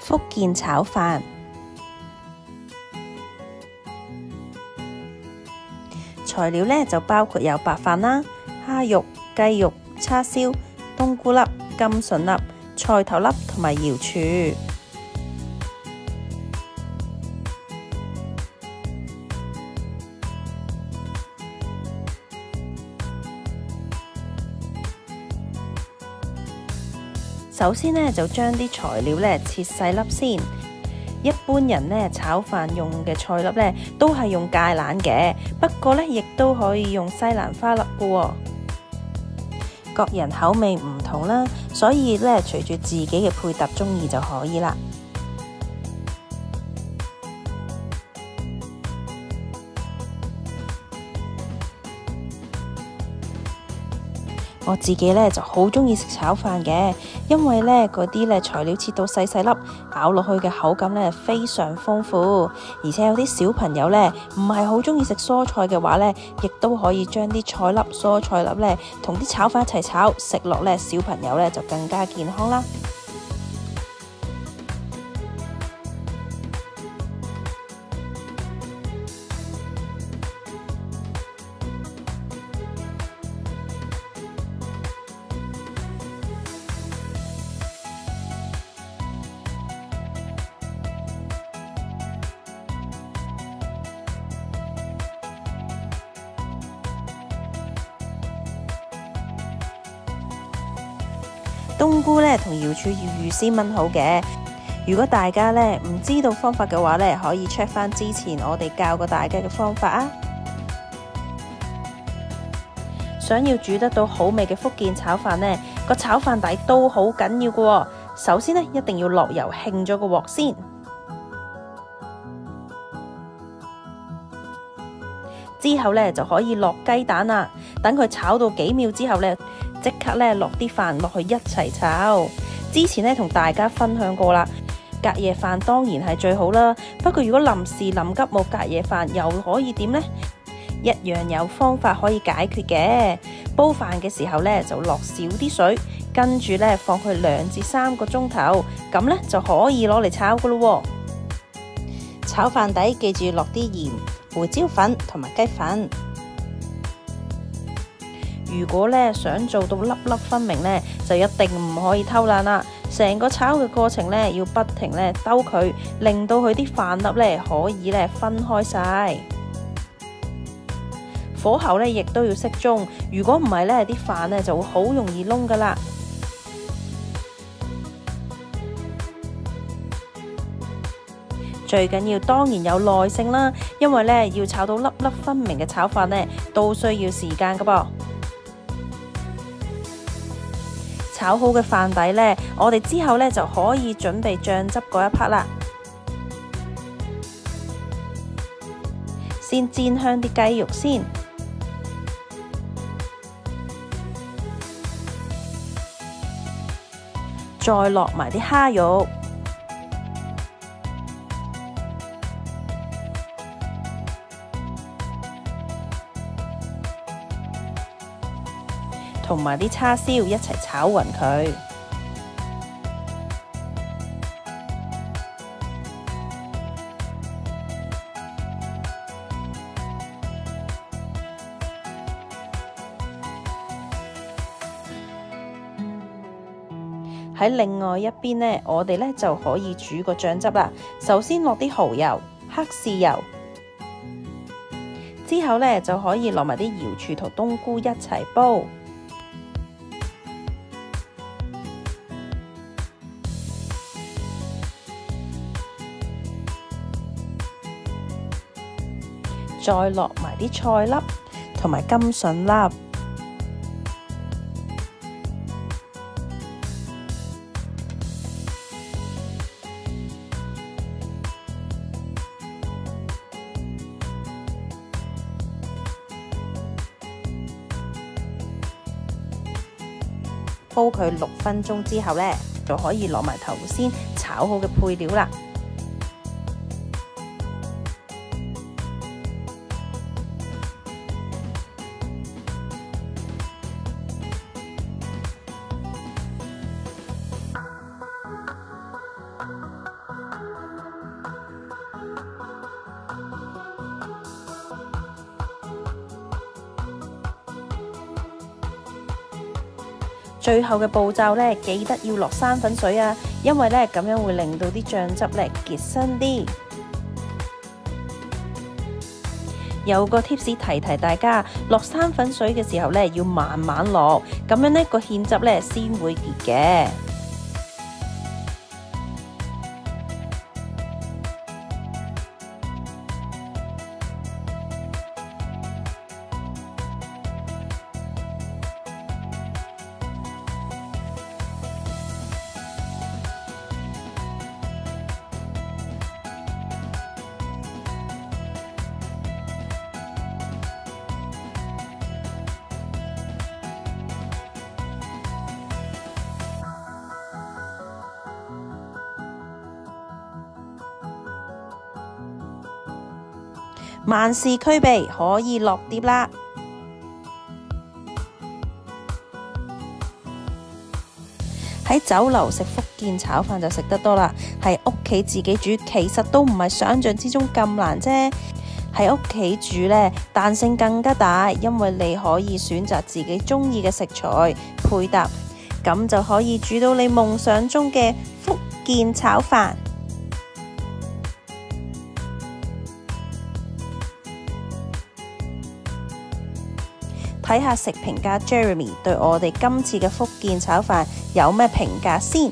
福建炒飯。材料呢就包括有白飯啦、蝦肉、雞肉、叉燒、冬菇粒、甘筍粒、菜頭粒同埋瑤柱。首先呢，就將啲材料呢切細粒先。一般人呢炒飯用嘅菜粒呢都係用芥蘭嘅，不過呢亦都可以用西蘭花粒嘅喎。各人口味唔同啦，所以呢隨住自己嘅配搭中意就可以啦。我自己呢就好鍾意食炒飯嘅，因為呢嗰啲呢材料切到細細粒，咬落去嘅口感呢非常豐富，而且有啲小朋友呢唔係好鍾意食蔬菜嘅話呢，亦都可以將啲菜粒、蔬菜粒呢同啲炒飯一齊炒，食落呢小朋友呢就更加健康啦。冬菇呢同瑤柱要預先炆好嘅。如果大家呢唔知道方法嘅話呢，可以 check 翻之前我哋教過大家嘅方法啊。想要煮得到好味嘅福建炒飯呢，個炒飯底都好緊要嘅喎。首先呢，一定要落油興咗個鑊先，之後呢就可以落雞蛋啦。等佢炒到幾秒之後呢，即刻呢落啲飯落去一齊炒。之前呢同大家分享過啦，隔夜飯當然係最好啦。不過如果臨時臨急冇隔夜飯，又可以點呢？一樣有方法可以解決嘅。煲飯嘅時候呢，就落少啲水，跟住呢放佢2至3個鐘頭，咁呢就可以攞嚟炒噶咯。炒飯底記住落啲鹽、胡椒粉同埋雞粉。如果呢想做到粒粒分明呢，就一定唔可以偷懶啦。成個炒嘅過程呢，要不停呢兜佢，令到佢啲飯粒呢可以呢分開晒。火候呢亦都要適中，如果唔係呢，啲飯呢就會好容易燶噶啦。最緊要當然有耐性啦，因為呢要炒到粒粒分明嘅炒飯呢，都需要時間噶噃。炒好嘅飯底呢，我哋之後呢就可以準備醬汁嗰一 part 啦。先煎香啲雞肉先，再落埋啲蝦肉，同埋啲叉燒一齊炒勻佢。喺另外一邊呢，我哋呢就可以煮個醬汁啦。首先落啲蠔油、黑豉油，之後呢就可以落埋啲瑤柱同冬菇一齊煲。再落埋啲菜粒同埋甘筍粒，煲佢6分鐘之後呢，就可以落埋頭先炒好嘅配料啦。最後嘅步驟呢，記得要落生粉水啊，因為呢咁樣會令到啲醬汁呢結身啲。有個 tips 提大家，落生粉水嘅時候呢，要慢慢落，咁樣呢個芡汁呢先會結嘅。萬事俱備，可以落碟啦！喺酒樓食福建炒飯就食得多啦，喺屋企自己煮其實都唔係想像之中咁難啫。喺屋企煮呢，彈性更加大，因為你可以選擇自己中意嘅食材配搭，咁就可以煮到你夢想中嘅福建炒飯。睇下食評家 Jeremy 對我哋今次嘅福建炒飯有咩評價先。